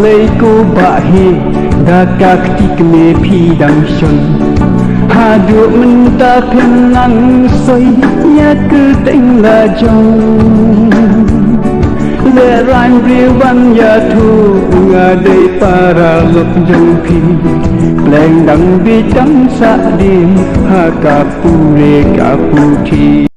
lấy cô bahi dakak tik me phi dang shon ha du mình ta phen nang soi ya cứ teng la jong le ran riwan ya thu nga dei para lok jong phi pleng dang bi cham sa dim ha ka pure ka puthi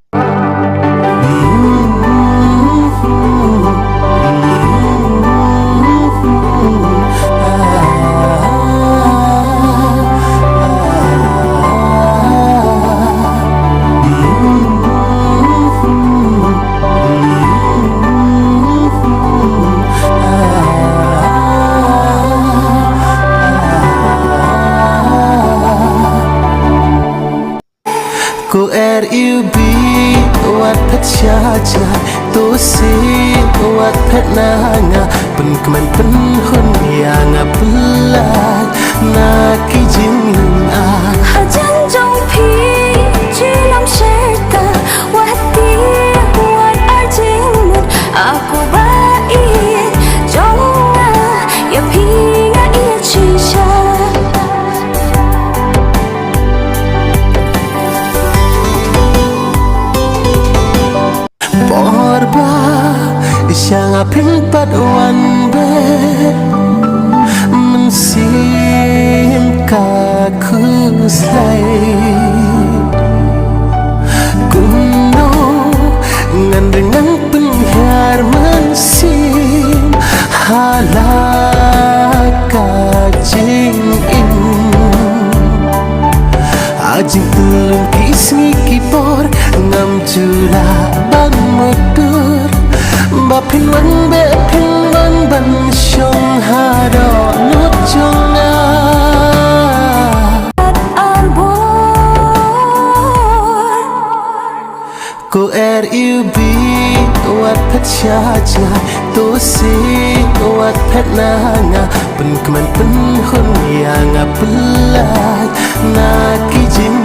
cô RUB wat pet syaja tu si wat pet nanga pen kemen pen hun yang apelai na ki jing a hajan jong phi chi lam sheka wat ti wat ai jing mut aku bai jong a ya phi nga ia chi sha Siang apin pad wan be mensim kaku slai kuno ngan dengan penghar mensim halaka jing in ajing tulung kismi kipor ngam jula ban mudur ba phin wan be phin wan ban shong ha do nút chung na cô RUB wat pet syaja tu si wat pet nanga pen kemen pen hun yang apelai na ki jing